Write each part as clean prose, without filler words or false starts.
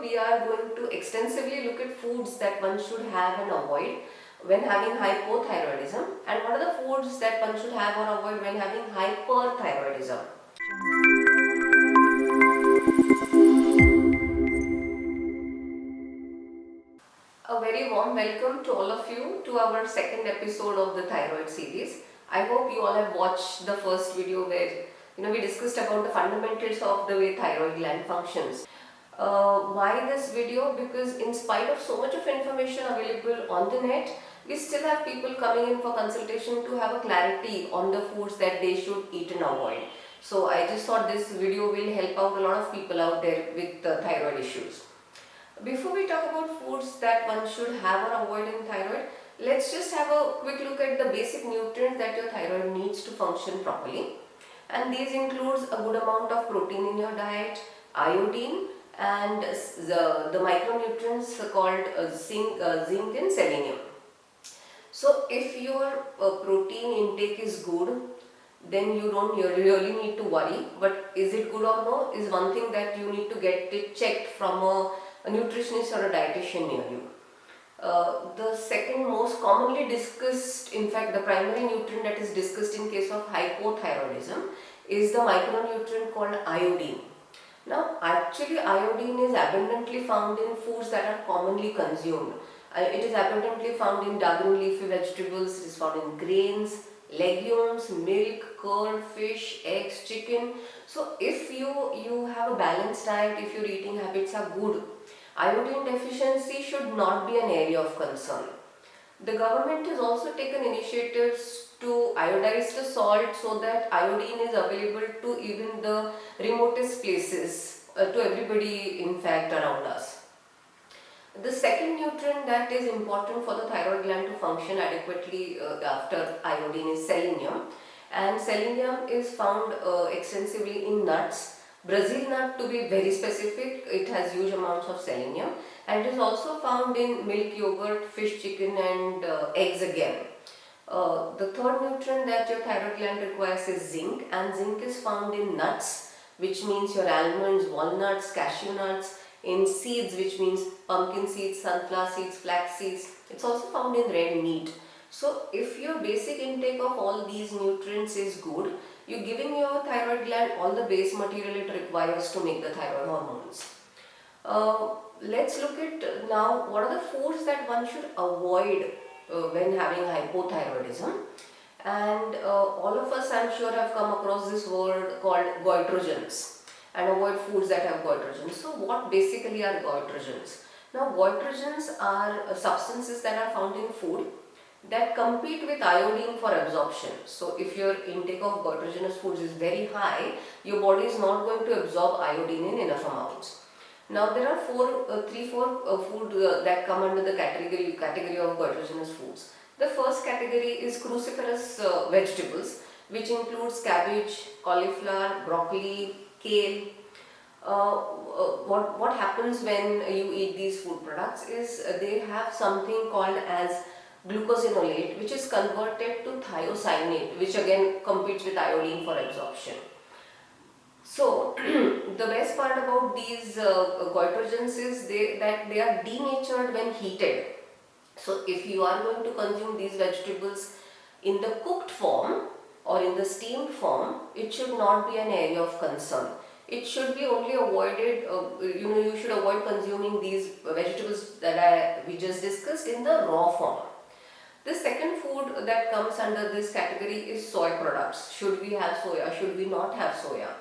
we are going to extensively look at foods that one should have and avoid when having hypothyroidism, and what are the foods that one should have or avoid when having hyperthyroidism. A very warm welcome to all of you to our second episode of the thyroid series. I hope you all have watched the first video where we discussed about the fundamentals of the way thyroid gland functions. Why this video? Because in spite of so much of information available on the net, we still have people coming in for consultation to have a clarity on the foods that they should eat and avoid. So I just thought this video will help out a lot of people out there with thyroid issues. Before we talk about foods that one should have or avoid in thyroid, let's just have a quick look at the basic nutrients that your thyroid needs to function properly. And these includes a good amount of protein in your diet, iodine, and the micronutrients called zinc and selenium. So if your protein intake is good, then you don't really need to worry. But is it good or no is one thing that you need to get it checked from a nutritionist or a dietitian near you. The second most commonly discussed, in fact the primary nutrient that is discussed in case of hypothyroidism, is the micronutrient called iodine. Now actually iodine is abundantly found in foods that are commonly consumed. It is abundantly found in dark green leafy vegetables, it is found in grains, legumes, milk, curd, fish, eggs, chicken. So if you have a balanced diet, if your eating habits are good, iodine deficiency should not be an area of concern. The government has also taken initiatives to iodize the salt so that iodine is available to even the remotest places, to everybody in fact around us. The second nutrient that is important for the thyroid gland to function adequately after iodine is selenium, and selenium is found extensively in nuts. Brazil nut, to be very specific, it has huge amounts of selenium, and it is also found in milk, yogurt, fish, chicken and eggs again. The third nutrient that your thyroid gland requires is zinc, and zinc is found in nuts, which means your almonds, walnuts, cashew nuts, in seeds, which means pumpkin seeds, sunflower seeds, flax seeds. It's also found in red meat. So if your basic intake of all these nutrients is good, you're giving your thyroid gland all the base material it requires to make the thyroid hormones. Let's look at now what are the foods that one should avoid when having hypothyroidism. And all of us, I'm sure, have come across this word called goitrogens, and avoid foods that have goitrogens. So what basically are goitrogens? Now goitrogens are substances that are found in food that compete with iodine for absorption. So if your intake of goitrogenous foods is very high, your body is not going to absorb iodine in enough amounts. Now there are three, four food that come under the category of goitrogenous foods. The first category is cruciferous vegetables, which includes cabbage, cauliflower, broccoli, kale. What happens when you eat these food products is they have something called as glucosinolate, which is converted to thiocyanate, which again competes with iodine for absorption. So the best part about these goitrogens is that they are denatured when heated. So if you are going to consume these vegetables in the cooked form or in the steamed form, it should not be an area of concern. It should be only avoided, you should avoid consuming these vegetables that we just discussed in the raw form. The second food that comes under this category is soy products. Should we have soya? Should we not have soya?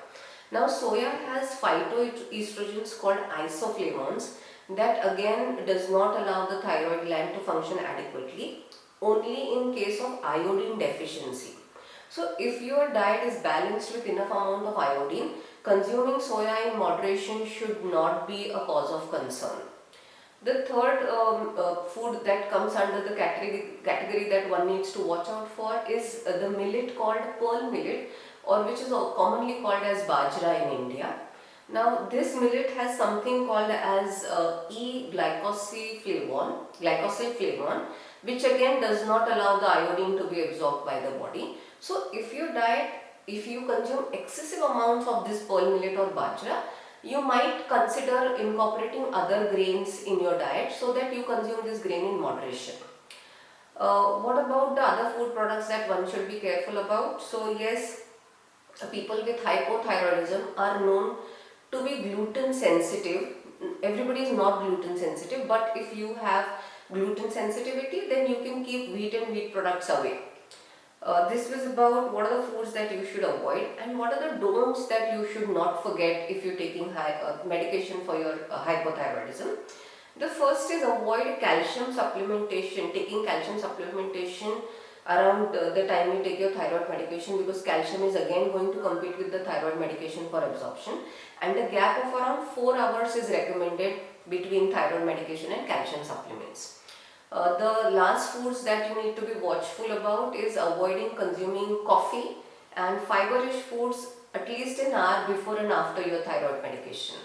Now soya has phytoestrogens called isoflavones that again does not allow the thyroid gland to function adequately, only in case of iodine deficiency. So if your diet is balanced with enough amount of iodine, consuming soya in moderation should not be a cause of concern. The third food that comes under the category that one needs to watch out for is the millet called pearl millet, or which is commonly called as bajra in India. Now this millet has something called as glycosylflavone, which again does not allow the iodine to be absorbed by the body. So if you consume excessive amounts of this pearl millet or bajra, you might consider incorporating other grains in your diet so that you consume this grain in moderation. What about the other food products that one should be careful about? So yes, people with hypothyroidism are known to be gluten sensitive. Everybody is not gluten sensitive, but if you have gluten sensitivity, then you can keep wheat and wheat products away. This was about what are the foods that you should avoid and what are the don'ts that you should not forget if you're taking medication for your hypothyroidism. The first is avoid calcium supplementation, taking calcium supplementation around the time you take your thyroid medication, because calcium is again going to compete with the thyroid medication for absorption, and a gap of around 4 hours is recommended between thyroid medication and calcium supplements. The last foods that you need to be watchful about is avoiding consuming coffee and fiber-rich foods at least an hour before and after your thyroid medication.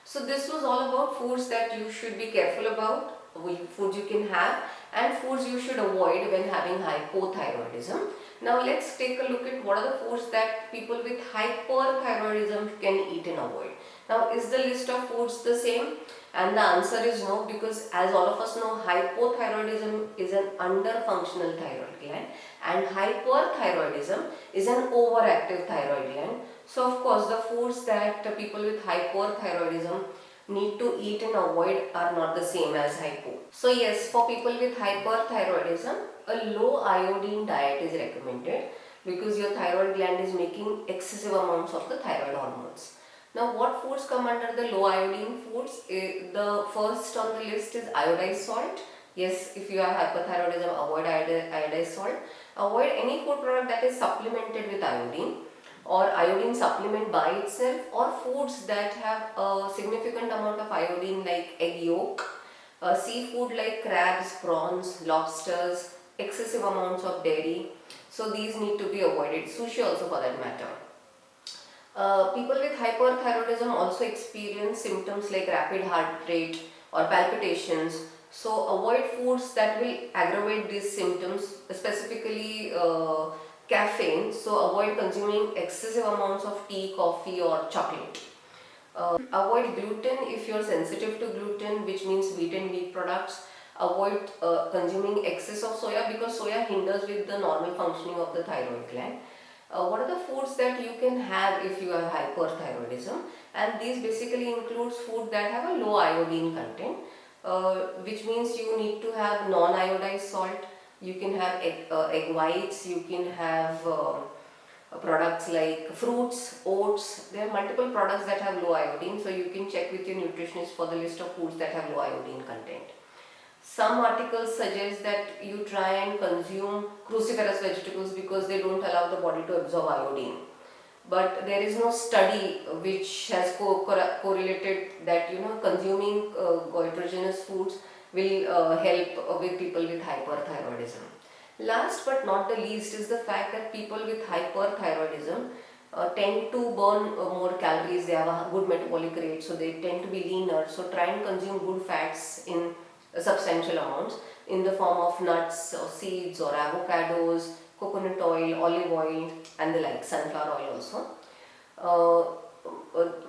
So this was all about foods that you should be careful about, foods you can have, and foods you should avoid when having hypothyroidism. Now let's take a look at what are the foods that people with hyperthyroidism can eat and avoid. Now, is the list of foods the same? And the answer is no, because as all of us know, hypothyroidism is an underfunctional thyroid gland and hyperthyroidism is an overactive thyroid gland. So of course the foods that people with hyperthyroidism need to eat and avoid are not the same as hypo. So yes, for people with hyperthyroidism, a low iodine diet is recommended because your thyroid gland is making excessive amounts of the thyroid hormones. Now what foods come under the low iodine foods? The first on the list is iodized salt. Yes, if you have hyperthyroidism, avoid iodized salt. Avoid any food product that is supplemented with iodine or iodine supplement by itself, or foods that have a significant amount of iodine like egg yolk, seafood like crabs, prawns, lobsters, excessive amounts of dairy. So these need to be avoided. Sushi also for that matter. People with hyperthyroidism also experience symptoms like rapid heart rate or palpitations. So avoid foods that will aggravate these symptoms, specifically caffeine. So avoid consuming excessive amounts of tea, coffee or chocolate. Avoid gluten if you are sensitive to gluten, which means wheat and wheat products. Avoid consuming excess of soya, because soya hinders with the normal functioning of the thyroid gland. What are the foods that you can have if you have hyperthyroidism? And these basically includes food that have a low iodine content, which means you need to have non-iodized salt. You can have egg whites, you can have products like fruits, oats. There are multiple products that have low iodine, so you can check with your nutritionist for the list of foods that have low iodine content. Some articles suggest that you try and consume cruciferous vegetables because they don't allow the body to absorb iodine. But there is no study which has correlated that consuming goitrogenous foods will help with people with hyperthyroidism. Last but not the least is the fact that people with hyperthyroidism tend to burn more calories. They have a good metabolic rate, so they tend to be leaner. So try and consume good fats in substantial amounts in the form of nuts or seeds or avocados, coconut oil, olive oil and the like, sunflower oil also.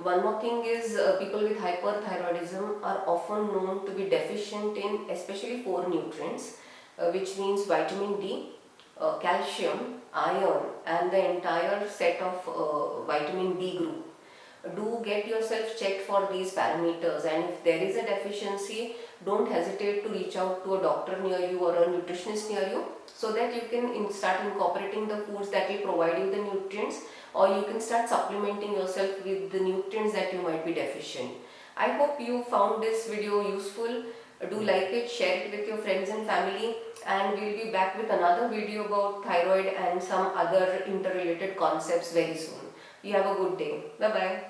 One more thing is people with hyperthyroidism are often known to be deficient in especially 4 nutrients, which means vitamin D, calcium, iron and the entire set of vitamin B group. Do get yourself checked for these parameters, and if there is a deficiency, don't hesitate to reach out to a doctor near you or a nutritionist near you, so that you can start incorporating the foods that will provide you the nutrients, or you can start supplementing yourself with the nutrients that you might be deficient. I hope you found this video useful. Do like it, share it with your friends and family, and we'll be back with another video about thyroid and some other interrelated concepts very soon. You have a good day. Bye bye.